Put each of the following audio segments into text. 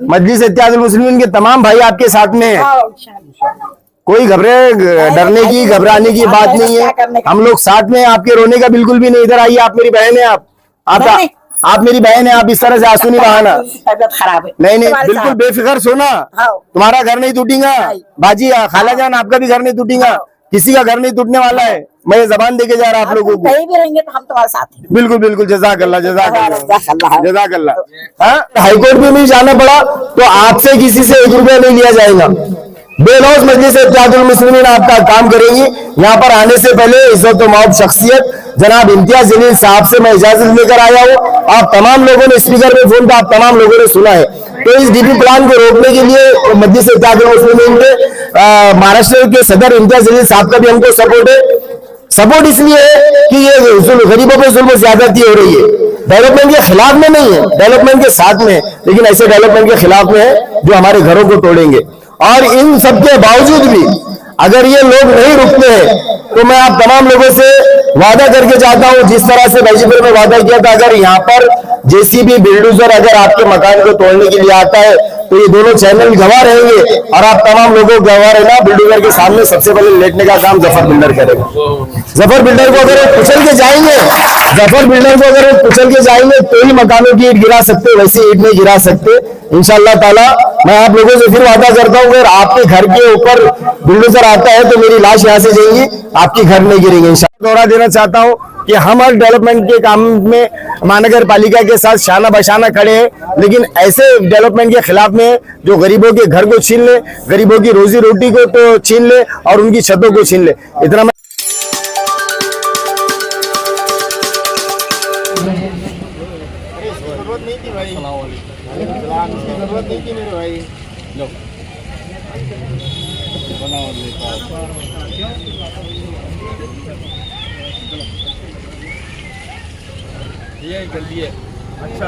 मजलिस इत्तेहादुल मुस्लिमीन के तमाम भाई आपके साथ में हैं। कोई डरने की घबराने की बात नहीं है। हम लोग साथ में, आपके रोने का बिल्कुल भी नहीं। इधर आइए, आप मेरी बहन है, आप मेरी बहन है। आप इस तरह से आंसू नहीं बहाना। तबीयत खराब है। नहीं बिल्कुल बेफिक्र सोना। तुम्हारा घर नहीं टूटेगा बाजी, खाला जान आपका भी घर नहीं टूटेगा, किसी का घर नहीं टूटने वाला है। मैं ये जबान देके जा रहा आप लोगों को। कहीं भी रहेंगे तो हम तुम्हारे साथ हैं। बिल्कुल बिल्कुल, जज़ाकल्लाह जज़ाकल्लाह जज़ाकल्लाह। हाई कोर्ट में भी जाना पड़ा तो आपसे किसी से 1 रुपया नहीं लिया जाएगा। बेलौस मजलिस इत्तेहादुल मुस्लिमीन आपका काम करेगी। यहाँ पर आने से पहले इज्जत व मौत शख्सियत जनाब इम्तियाज जलील साहब से मैं इजाजत लेकर आया हूँ। आप तमाम लोगों ने स्पीकर में फोन पर आप तमाम लोगों ने सुना है। तो इस डीपी प्लान को रोकने के लिए मजलिस इत्तेहादुल मुस्लिमीन के महाराष्ट्र के सदर इम्तियाज जलील साहब का भी हमको सपोर्ट है। सपोर्ट इसलिए है कि ये गरीबों पे जुल्म ज्यादती हो रही है। डेवलपमेंट के खिलाफ में नहीं है, डेवलपमेंट के साथ में, लेकिन ऐसे डेवलपमेंट के खिलाफ में है जो हमारे घरों को तोड़ेंगे। और इन सब के बावजूद भी अगर ये लोग नहीं रुकते हैं तो मैं आप तमाम लोगों से वादा करके चाहता हूं, जिस तरह से गाजीपुर में वादा किया था, अगर यहाँ पर जेसीबी बिल्डोजर अगर आपके मकान को तोड़ने के लिए आता है तो ये दोनों चैनल गवाह रहेंगे। और आप तमाम लोगों को गवाह रहना, बिल्डोजर के सामने सबसे पहले लेटने का काम जफर बिल्डर करेगा। जफर बिल्डर को अगर कुचल के जाएंगे, जफर बिल्डर को अगर कुचल के जाएंगे तो ही मकानों की ईट गिरा सकते, वैसे ईट नहीं गिरा सकते इंशाअल्लाह ताला। मैं आप लोगों से फिर वादा करता हूँ, अगर आपके घर के ऊपर बिल्डोजर आता है तो मेरी लाश यहाँ से जाएगी, आपके घर नहीं गिरेंगे इंशाअल्लाह। दोहरा देना चाहता हूँ कि हम हर डेवलपमेंट के काम में महानगर पालिका के साथ शाना बशाना खड़े हैं, लेकिन ऐसे डेवलपमेंट के खिलाफ में जो गरीबों के घर को छीन ले, गरीबों की रोजी रोटी को तो छीन ले और उनकी छतों को छीन ले, इतना जरूरत नहीं थी मेरे भाई। ये जल्दी है। अच्छा,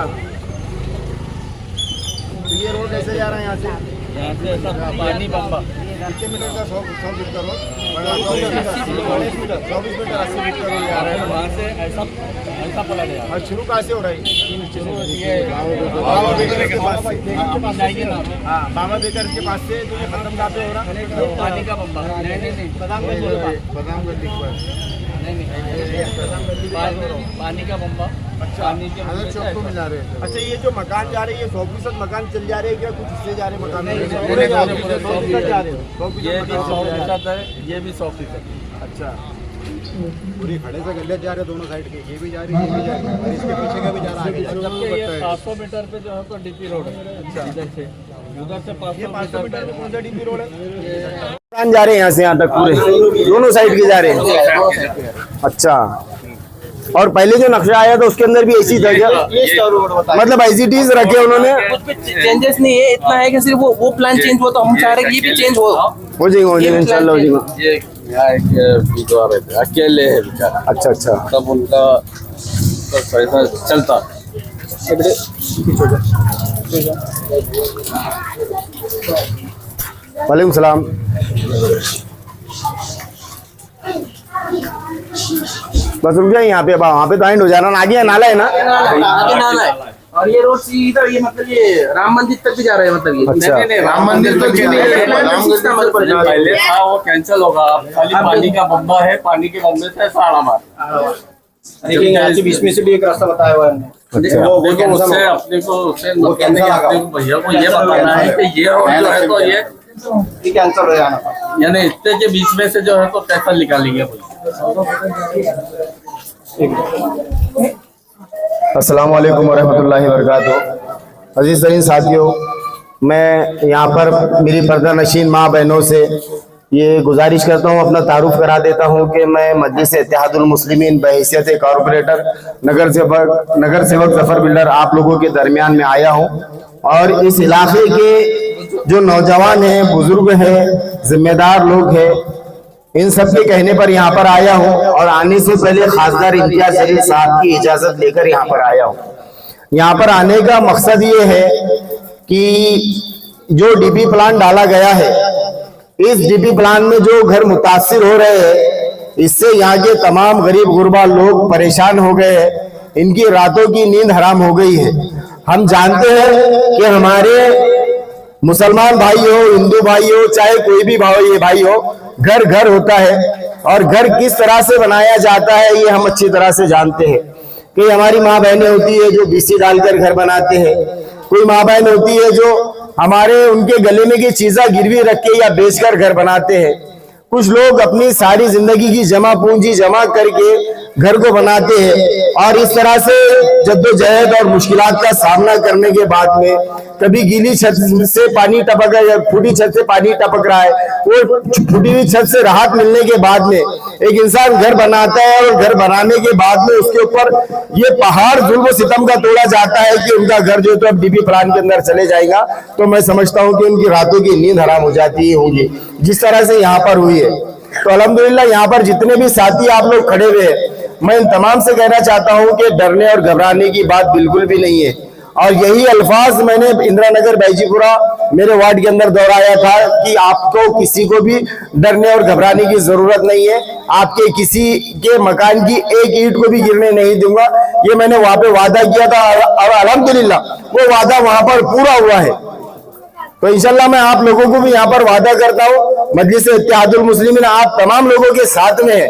तो ये रोड कैसे जा रहा है यहाँ से ऐसा पानी बम्बा कितने मीटर का 100 फीट का रोड, 40 मीटर 24 मीटर 80 फीट का रोड जा रहा है। वहाँ से ऐसा पलट गया। और शुरू कहाँ से हो रहा है? ये बाबा बेकर के पास से। हाँ, बाबा बेकर के पास से जो खत्म कहाँ पे हो रहा है? पानी का बम्बा। नहीं बदामगंज पानी का बम्बा। अच्छा, पानी के चौक को मिला रहे हैं। अच्छा, ये जो मकान जा रहे हैं ये 100% मकान चल जा रहे हैं क्या? कुछ हिस्से जा रहे हैं मकान? पूरे जा रहे हैं, 100% जा रहे हैं। ये भी 100% है, ये भी 100%। अच्छा, पूरी खड़े से गले जा रहे हैं दोनों साइड के, ये भी जा रही है, ये भी जा रही है, और इसके पीछे का भी जा रहा है। जबकि ये 700 मीटर पे जो है तो डीपी रोड है। अच्छा, इधर से 500 मीटर पे कौन सा डीपी रोड है? जा रहे हैं यहाँ से यहाँ तक पूरे दोनों साइड के जा रहे हैं। अच्छा, और पहले जो नक्शा आया था उसके अंदर भी ऐसी था क्या? मतलब ICTs रखे उन्होंने? चेंजेस नहीं है, इतना है कि सिर्फ वो प्लान चेंज हुआ तो हम चाह रहे हैं कि ये भी चेंज हो जाएगा इंशाल्लाह हो जाएगा। ये यहाँ एक अकेले है बेचारा। अच्छा अच्छा, तब उनका पैसा चलता। वालेकुम सलाम। बस रुक जाए यहाँ पे, अब वहाँ पे तो एंड हो जाना ना, आगे नाला है ना, आगे नाला है। और ये रोड सीधा ये मतलब ये राम मंदिर तक भी जा रहा है। मतलब ये अच्छा, नहीं, राम मंदिर तक पहले था, वो कैंसिल होगा। खाली पानी का बम्बा है, पानी के बम्बे से साड़ा मार। बीच में से भी एक रास्ता बताया हुआ है। अच्छा, लेकिन उससे अपने को भैया को ये बताना है कि ये रोड जो है तो ये कैंसिल हो जाना, यानी इतने के बीच में से जो है तो कैसा निकालेंगे। अस्सलाम वालेकुम वरहमतुल्लाहि वबरकातुहू। अजीज तरीन साथियों, मैं यहाँ पर मेरी पर्दा नशीन माँ बहनों से ये गुजारिश करता हूँ, अपना तारुफ करा देता हूँ कि मैं मजलिस इत्तेहादुल मुस्लिमीन बहैसियत कॉर्पोरेटर नगर सेवक जफर बिल्डर आप लोगों के दरमियान में आया हूँ। और इस इलाके के जो नौजवान हैं, बुजुर्ग हैं, जिम्मेदार लोग हैं, इन सब के कहने पर यहाँ पर आया हूँ। और आने से पहले खासदार इम्तियाज जलील साहब की इजाजत लेकर यहाँ पर आया हूँ। यहाँ पर आने का मकसद ये है कि जो डीपी प्लान डाला गया है, इस डीपी प्लान में जो घर मुतासिर हो रहे हैं, इससे यहाँ के तमाम गरीब गुरबा लोग परेशान हो गए हैं, इनकी रातों की नींद हराम हो गई है। हम जानते हैं कि हमारे मुसलमान भाई हो, हिंदू भाई हो, चाहे कोई भी भाई हो, घर घर होता है और घर किस तरह से बनाया जाता है ये हम अच्छी तरह से जानते हैं। कि हमारी माँ बहनें होती है जो बीसी डालकर घर बनाते हैं, कोई माँ बहन होती है जो हमारे उनके गले में की चीज़ें गिरवी रख के या बेचकर घर बनाते हैं। कुछ लोग अपनी सारी जिंदगी की जमा पूंजी जमा करके घर को बनाते हैं और इस तरह से जद्दोजहद और मुश्किलात का सामना करने के बाद में कभी गीली छत से पानी टपक रहा है या फूटी छत से पानी टपक रहा है, वो फूटी हुई छत से राहत मिलने के बाद में एक इंसान घर बनाता है और घर बनाने के बाद में उसके ऊपर ये पहाड़ जुल्म सितम का तोड़ा जाता है कि उनका घर जो तो अब डीपी प्लान के अंदर चले जाएगा, तो मैं समझता हूँ कि उनकी रातों की नींद हराम हो जाती होगी जिस तरह से यहाँ पर हुई है। तो अल्हम्दुलिल्लाह यहाँ पर जितने भी साथी आप लोग खड़े हुए हैं, मैं इन तमाम से कहना चाहता हूँ कि डरने और घबराने की बात बिल्कुल भी नहीं है। और यही अल्फाज मैंने इंदिरा नगर बैजीपुरा मेरे वार्ड के अंदर दोहराया था कि आपको किसी को भी डरने और घबराने की जरूरत नहीं है, आपके किसी के मकान की एक ईंट को भी गिरने नहीं दूंगा। ये मैंने वहां पे वादा किया था और अल्हम्दुलिल्लाह वो वादा वहां पर पूरा हुआ है। तो इंशाल्लाह मैं आप लोगों को भी यहाँ पर वादा करता हूँ, मजलिस इत्तेहादुल मुस्लिमीन आप तमाम लोगों के साथ में है,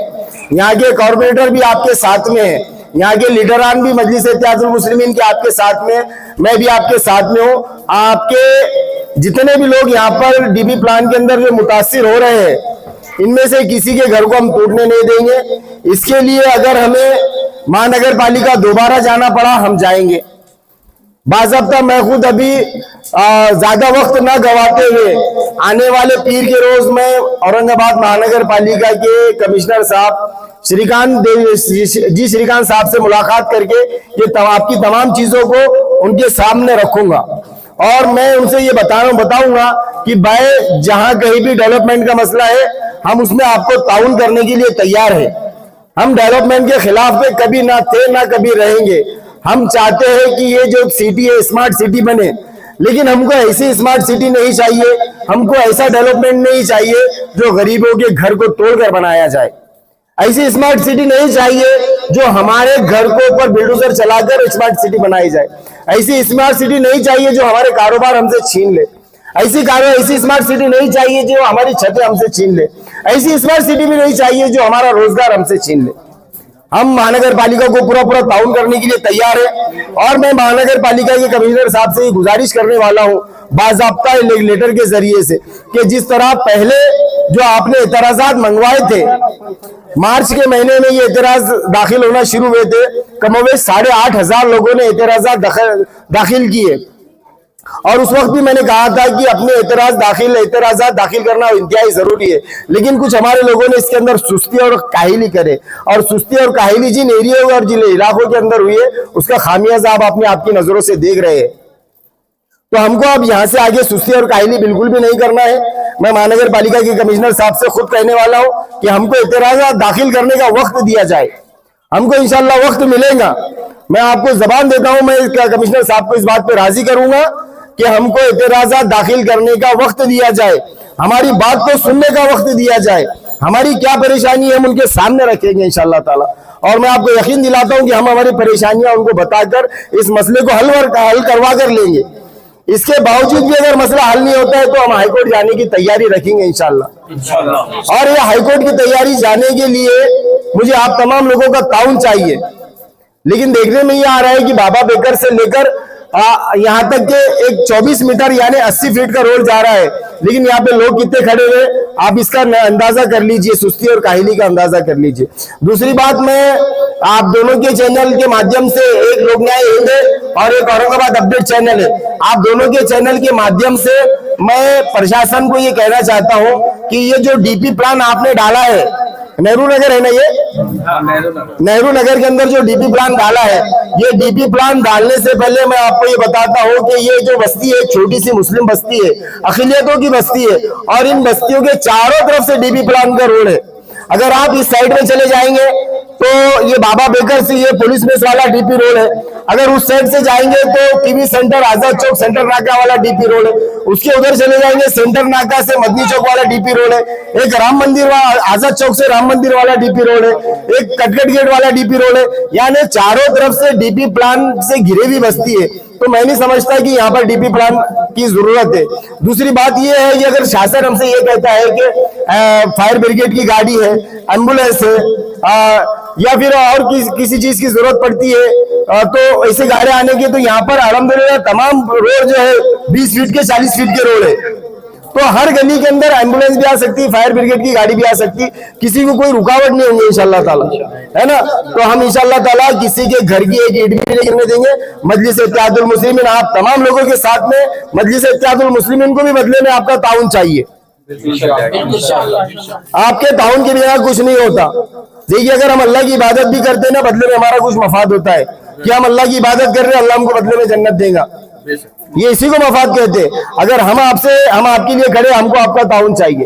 यहाँ के कॉर्पोरेटर भी आपके साथ में है, यहाँ के लीडरान भी मजलिस इत्तेहादुल मुस्लिमीन के आपके साथ में, मैं भी आपके साथ में हूँ। आपके जितने भी लोग यहाँ पर डीबी प्लान के अंदर जो मुतासिर हो रहे हैं, इनमें से किसी के घर को हम टूटने नहीं देंगे। इसके लिए अगर हमें महानगर पालिका दोबारा जाना पड़ा हम जाएंगे। बाज़ाब्ता मैं खुद अभी ज्यादा वक्त न गवाते हुए आने वाले पीर के रोज मैं औरंगाबाद महानगर पालिका के कमिश्नर साहब श्रीकांत साहब से मुलाकात करके ये आपकी तमाम चीजों को उनके सामने रखूंगा और मैं उनसे ये बताऊंगा कि भाई जहां कहीं भी डेवलपमेंट का मसला है हम उसमें आपको ताउन करने के लिए तैयार है। हम डेवलपमेंट के खिलाफ पे कभी ना थे ना कभी रहेंगे। हम चाहते हैं कि ये जो सिटी है स्मार्ट सिटी बने, लेकिन हमको ऐसी स्मार्ट सिटी नहीं चाहिए, हमको ऐसा डेवलपमेंट नहीं चाहिए जो गरीबों के घर को तोड़कर बनाया जाए। ऐसी स्मार्ट सिटी नहीं चाहिए जो हमारे घर को ऊपर बिल्डोजर चलाकर स्मार्ट सिटी बनाई जाए। ऐसी स्मार्ट सिटी नहीं चाहिए जो हमारे कारोबार हमसे छीन ले। ऐसी स्मार्ट सिटी नहीं चाहिए जो हमारी छतें हमसे छीन ले। ऐसी स्मार्ट सिटी भी नहीं चाहिए जो हमारा रोजगार हमसे छीन ले। हम महानगर पालिका को पूरा ताउन करने के लिए तैयार है और मैं महानगर पालिका के कमिश्नर साहब से गुजारिश करने वाला हूं बाज़ाब्ता लेटर के जरिए से कि जिस तरह पहले जो आपने एतराजात मंगवाए थे, मार्च के महीने में ये एतराज दाखिल होना शुरू हुए थे, कमोबेश 8,500 लोगों ने एतराजात दाखिल किए और उस वक्त भी मैंने कहा था कि अपने एतराजात दाखिल करना इंतहाई जरूरी है। लेकिन कुछ हमारे लोगों ने इसके अंदर सुस्ती और काहिली करे और सुस्ती और काहिली जिन एरिया और जिन इलाकों के अंदर हुई है उसका खामियाजा आप अपने आपकी नजरों से देख रहे हैं। तो हमको अब यहाँ से आगे सुस्ती और काहिली बिल्कुल भी नहीं करना है। मैं महानगर पालिका के कमिश्नर साहब से खुद कहने वाला हूँ कि हमको एतराजात दाखिल करने का वक्त दिया जाए, हमको इंशाल्लाह वक्त मिलेगा। मैं आपको जबान देता हूँ, मैं कमिश्नर साहब को इस बात पे राजी करूंगा कि हमको एतराजात दाखिल करने का वक्त दिया जाए, हमारी बात को सुनने का वक्त दिया जाए, हमारी क्या परेशानी है हम उनके सामने रखेंगे इंशाल्लाह ताला। और मैं आपको यकीन दिलाता हूं कि हम हमारी परेशानियां उनको बताकर इस मसले को हल करवा कर लेंगे। इसके बावजूद भी अगर मसला हल नहीं होता है तो हम हाईकोर्ट जाने की तैयारी रखेंगे इंशाल्लाह। और ये हाईकोर्ट की तैयारी जाने के लिए मुझे आप तमाम लोगों का ताउन चाहिए। लेकिन देखने में ये आ रहा है कि बाबा बेकर से लेकर यहाँ तक के एक 24 मीटर यानी 80 फीट का रोड जा रहा है, लेकिन यहाँ पे लोग कितने खड़े हुए आप इसका अंदाजा कर लीजिए, सुस्ती और काहिली का अंदाजा कर लीजिए। दूसरी बात, मैं आप दोनों के चैनल के माध्यम से, एक लोक न्याय हिंद है और एक औरंगाबाद अपडेट चैनल है, आप दोनों के चैनल के माध्यम से मैं प्रशासन को ये कहना चाहता हूँ कि ये जो डीपी प्लान आपने डाला है, नेहरू नगर है ना, ये नेहरू नगर के अंदर जो डीपी प्लान डाला है, ये डीपी प्लान डालने से पहले मैं आपको ये बताता हूँ कि ये जो बस्ती है छोटी सी मुस्लिम बस्ती है, अखिलियतों की बस्ती है और इन बस्तियों के चारों तरफ से डीपी प्लान का रोड है। अगर आप इस साइड में चले जाएंगे तो ये बाबा बेकर से ये पुलिस बेस वाला डीपी रोड है, अगर उस साइड से जाएंगे तो TV centre Azad Chowk centre नाका वाला डीपी रोड है, उसके उधर चले जाएंगे सेंटर नाका से मदनी चौक वाला डीपी रोड है, एक राम मंदिर आजाद चौक से राम मंदिर वाला डीपी रोड है, एक कटकट गेट वाला डीपी रोड है। यानी चारों तरफ से डीपी प्लान से घिरी हुई बस्ती है। तो मैं नहीं समझता कि यहाँ पर डीपी प्लान की जरूरत है। दूसरी बात ये है कि अगर शासन हमसे ये कहता है कि फायर ब्रिगेड की गाड़ी है, एम्बुलेंस है, या फिर और किसी चीज की जरूरत पड़ती है, तो ऐसे गाड़ियां आने की, तो यहाँ पर अल्हम्दुलिल्लाह तमाम रोड जो है 20 फीट के 40 फीट के रोड है, तो हर गली के अंदर एम्बुलेंस भी आ सकती है, फायर ब्रिगेड की गाड़ी भी आ सकती है, किसी को कोई रुकावट नहीं होंगी इंशाल्लाह ताला, है ना। तो हम इंशाल्लाह ताला किसी के घर की एक ईंट भी नहीं गिरने देंगे। मजलिस इत्तेहादुल मुस्लिमीन आप तमाम लोगों के साथ में, मजलिस इत्तेहादुल मुस्लिमीन को भी बदले में आपका ताउन चाहिए। आपके ताउन के बिना कुछ नहीं होता। देखिए, अगर हम अल्लाह की इबादत भी करते हैं ना, बदले में हमारा कुछ मफाद होता है कि हम अल्लाह की इबादत कर रहे हैं, अल्लाह हमको बदले में जन्नत देगा, ये इसी को मफाद कहते हैं। अगर हम आपके लिए खड़े, हमको आपका ताउन चाहिए।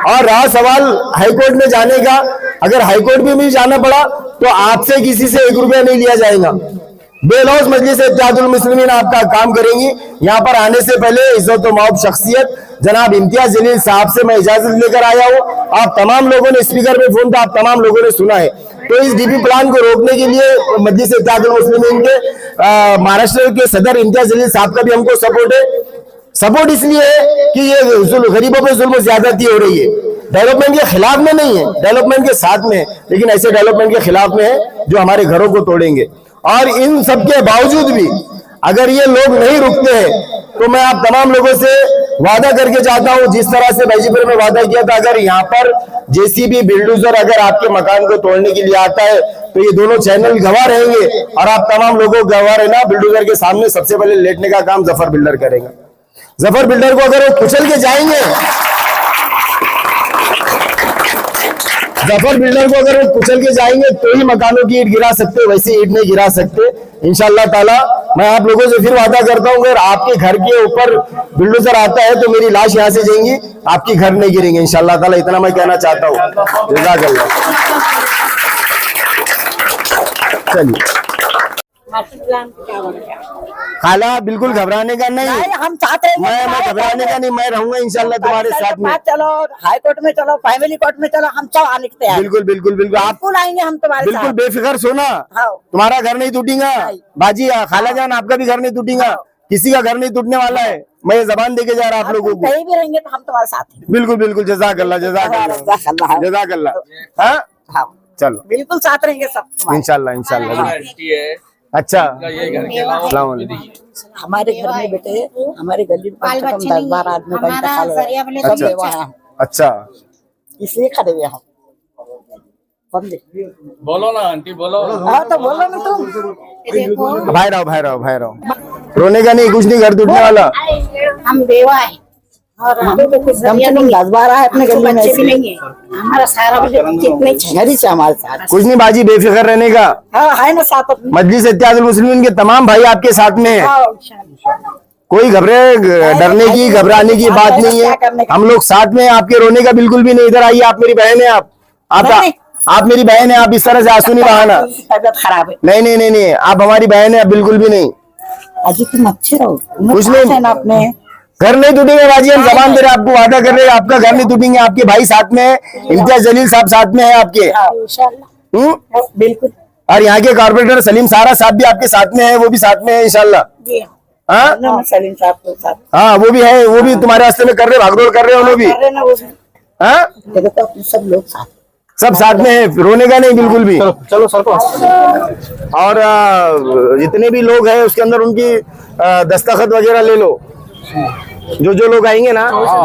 और रहा सवाल हाईकोर्ट में जाने का, अगर हाईकोर्ट में भी जाना पड़ा तो आपसे किसी से 1 रुपया नहीं लिया जाएगा। बेलौस मजलिस इत्तेहादुल मुस्लिमीन आपका काम करेंगी। यहाँ पर आने से पहले इज्जत व मौब शख्सियत जनाब इम्तियाज जलील साहब से मैं इजाजत लेकर आया हूँ। आप तमाम लोगों ने, स्पीकर में फोन था, आप तमाम लोगों ने सुना है। तो इस डीपी प्लान को रोकने के लिए मजलिस इत्तेहादुल मुस्लिमीन के महाराष्ट्र के सदर इम्तियाज जलील साहब का भी हमको सपोर्ट है। सपोर्ट इसलिए है कि ये गरीबों पे जुल्म ज्यादती हो रही है। डेवलपमेंट के खिलाफ में नहीं है, डेवलपमेंट के साथ में है, लेकिन ऐसे डेवलपमेंट के खिलाफ में है जो हमारे घरों को तोड़ेंगे। और इन सब के बावजूद भी अगर ये लोग नहीं रुकते हैं तो मैं आप तमाम लोगों से वादा करके जाता हूं, जिस तरह से भाईजीपुर में वादा किया था, अगर यहाँ पर जेसीबी बिल्डोजर अगर आपके मकान को तोड़ने के लिए आता है तो ये दोनों चैनल गवाह रहेंगे और आप तमाम लोगों को गवाह रहना। बिल्डोजर के सामने सबसे पहले लेटने का काम जफर बिल्डर करेगा। जफर बिल्डर को अगर वो कुचल के जाएंगे, जफर बिल्डर को अगर वो कुचल के जाएंगे तो ही मकानों की ईंट गिरा सकते, वैसे ईंट नहीं गिरा सकते। इंशाअल्लाह ताला मैं आप लोगों से फिर वादा करता हूँ, अगर आपके घर के ऊपर बिल्डोजर आता है तो मेरी लाश यहाँ से जाएंगी, आपके घर नहीं गिरेंगे इंशाअल्लाह ताला। इतना मैं कहना चाहता हूँ। जज़ाकल्लाह। चलिए खाला, बिल्कुल घबराने का नहीं, हम चाहते हैं मैं घबराने का नहीं, मैं रहूंगा इंशाल्लाह तुम्हारे साथ में। चलो हाई कोर्ट में चलो, फैमिली कोर्ट में चलो, हम सब आने के तैयार। बिल्कुल बिल्कुल बिल्कुल, आप बिल्कुल आएंगे हम तुम्हारे बिल्कुल साथ। बेफिक्र सोना, तुम्हारा घर नहीं टूटेगा बाजी, खाला जान आपका भी घर नहीं टूटेगा, किसी का घर नहीं टूटने वाला है। मैं ये जबान देके जा रहा आप लोगों को, कहीं भी रहेंगे तो हम तुम्हारे साथ हैं। बिल्कुल बिल्कुल। जज़ाकल्लाह जज़ाकल्लाह जज़ाकल्लाह। हाँ चलो, बिल्कुल साथ रहेंगे सब इंशाल्लाह इंशाल्लाह। अच्छा, अस्सलाम वालेकुम। हमारे घर में बेटे, हमारे गली में कम से कम 10-12 आदमी का इंतकाल हुआ है। अच्छा, इसलिए खड़े हुए हम। बोलो ना आंटी, बोलो। तो बोलो ना तुम। भाई रहो। रोने का नहीं, कुछ नहीं, घर टूटने वाला। हम बेवा है और हमें तो कुछ कम से कम 10-12 है अपने गली में, ऐसे नहीं है। हमारा सारा घर ही से हमारे साथ। कुछ नहीं बाजी, बेफिक्र रहने का। हाँ है ना साथ। मजलिस इत्तेहादुल मुस्लिमीन के तमाम भाई आपके साथ में है, कोई डरने की घबराने की बात नहीं है। हम लोग साथ में, आपके रोने का बिल्कुल भी नहीं। इधर आइए, आप मेरी बहन है, आप मेरी बहन है, आप इस तरह से आंसू नहीं बहाना। तबियत खराब है। नहीं, आप हमारी बहन है, बिल्कुल भी नहीं। अजी तुम अच्छे रहो, कुछ नहीं, अपने घर नहीं टूटेंगे बाजी, हम जबान दे रहे, आपको वादा कर रहे हैं, आपका घर नहीं टूटेंगे। आपके भाई साथ में है, इम्तियाज जलील साहब साथ में है आपके, बिल्कुल। और यहाँ के कॉर्पोरेटर सलीम सारा साहब भी आपके साथ में है, वो भी साथ में है इंशाल्लाह। हाँ सलीम साहब के साथ, हाँ वो भी है, वो भी तुम्हारे रास्ते में कर रहे, भागदौड़ कर रहे हैं वो भी। हाँ सब लोग साथ, सब साथ में है, रोने का नहीं बिल्कुल भी। चलो सर को। और जितने भी लोग हैं उसके अंदर उनकी दस्तखत वगैरह ले लो। जो लोग आएंगे ना,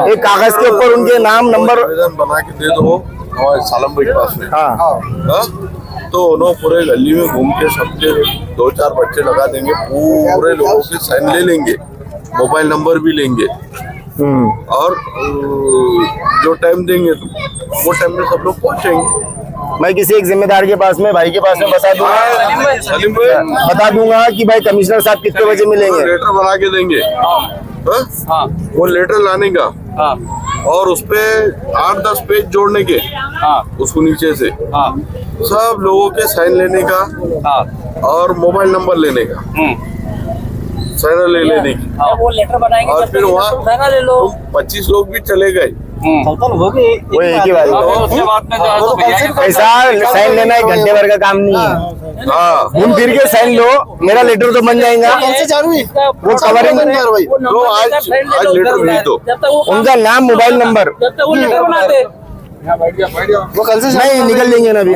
एक कागज के ऊपर उनके नाम नंबर बना के दे दो हमारे सालम भाई के पास में। हाँ तो उन्होंने पूरे गली में घूम के सबके 2-4 बच्चे लगा देंगे, पूरे लोगों के साइन ले लेंगे, मोबाइल नंबर भी लेंगे, और जो टाइम देंगे वो टाइम में सब लोग पहुंचेंगे। मैं किसी एक जिम्मेदार के पास में, भाई के पास में बता दूंगा, सलीम भाई बता दूंगा कि भाई कमिश्नर साहब कितने बजे मिलेंगे। लेटर बना के देंगे, वो लेटर लाने का, और उसपे 8-10 पेज जोड़ने के, उसको नीचे से सब लोगों के साइन लेने का, और मोबाइल नंबर लेने का, साइन ले लेने की। वो लेटर बनाएंगे, और फिर वहाँ 25 लोग भी चले गए वो एक ही बात है। उसके बाद में जो है तो भैया के ऐसा साइन लेना एक घंटे भर का काम नहीं है। हाँ घूम फिर के साइन लो, मेरा लेटर तो बन जाएगा। वो कवरिंग तो आज लेटर भेज दो। उनका नाम, मोबाइल नंबर, जब तक वो लेटर बनाते वो कल से नहीं निकल देंगे ना अभी।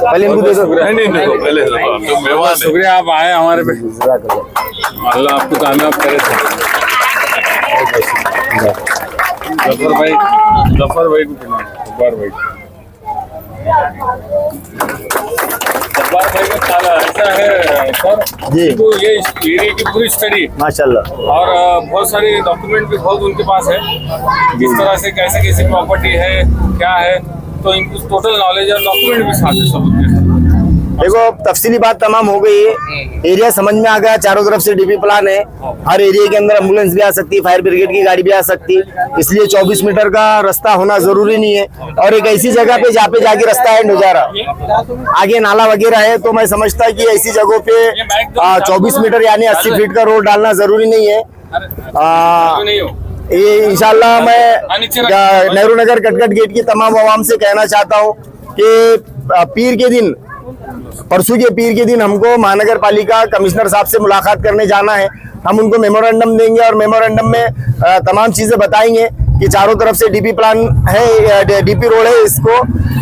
पहले इनको दे दो। नहीं पहले तो मेहमान है। शुक्रिया आप आए हमारे पे, अल्लाह आपको कामयाब करे। जफर भाई को जब्बार भाई का ताला ऐसा है सर जी। तो ये एरिया की पूरी स्टडी माशाल्लाह। और बहुत सारे डॉक्यूमेंट भी बहुत उनके पास है, किस तरह से कैसे कैसी प्रॉपर्टी है क्या है, तो इनको टोटल नॉलेज और डॉक्यूमेंट भी साथ है सबूत के साथ। देखो तफसीली बात तमाम हो गई है, एरिया समझ में आ गया। चारों तरफ से डीपी प्लान है, हर एरिया के अंदर एम्बुलेंस भी आ सकती है, फायर ब्रिगेड की गाड़ी भी आ सकती है, इसलिए 24 मीटर का रास्ता होना जरूरी नहीं है। और एक ऐसी जगह पे जहाँ पे जाके रास्ता एंड हो जा रहा, आगे नाला वगैरह है, तो मैं समझता कि ऐसी जगहों पे 24 मीटर यानी 80 फीट का रोड डालना जरूरी नहीं है। नहीं हो ये इंशाल्लाह मैं नेहरू नगर कटकट गेट की तमाम आवाम से कहना चाहता हूँ कि पीर के दिन, परसों के पीर के दिन हमको महानगर पालिका कमिश्नर साहब से मुलाकात करने जाना है। हम उनको मेमोरेंडम देंगे और मेमोरेंडम में तमाम चीजें बताएंगे कि चारों तरफ से डीपी प्लान है, डीपी रोड है, इसको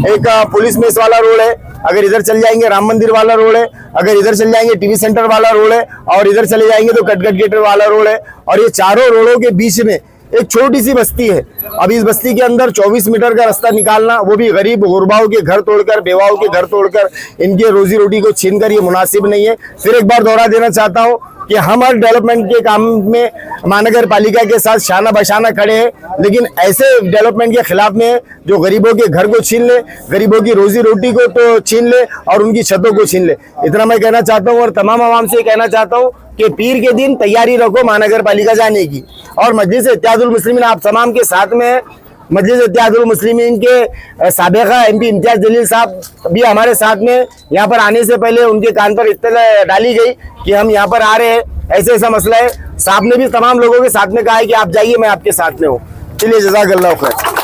एक पुलिस मेस वाला रोड है, अगर इधर चल जाएंगे राम मंदिर वाला रोड है, अगर इधर चल जाएंगे टीवी सेंटर वाला रोड है, और इधर चले जाएंगे तो कटकट गेट वाला रोड है। और ये चारों रोडों के बीच में एक छोटी सी बस्ती है। अब इस बस्ती के अंदर 24 मीटर का रास्ता निकालना, वो भी गरीब गुरबाओं के घर तोड़कर, बेवाओं के घर तोड़कर, इनके रोजी रोटी को छीनकर, ये मुनासिब नहीं है। फिर एक बार दोहरा देना चाहता हूँ कि हम हर डेवलपमेंट के काम में महानगर पालिका के साथ शाना बशाना खड़े हैं, लेकिन ऐसे डेवलपमेंट के खिलाफ में जो गरीबों के घर को छीन ले, गरीबों की रोजी रोटी को तो छीन ले और उनकी छतों को छीन ले, इतना मैं कहना चाहता हूँ। और तमाम आवाम से कहना चाहता हूँ कि पीर के दिन तैयारी रखो महानगर पालिका जाने की। और मजलिस इत्तेहादुल मुस्लिमीन आप तमाम के साथ में है। मजलिस इत्तेहादुल मुस्लिमीन के साबिका MP इम्तियाज जलील साहब भी हमारे साथ में, यहाँ पर आने से पहले उनके कान पर इत्तला डाली गई कि हम यहाँ पर आ रहे हैं, ऐसे ऐसा मसला है। साहब ने भी तमाम लोगों के साथ में कहा है कि आप जाइए, मैं आपके साथ में हूँ। चलिए जज़ाकल्लाह खैर।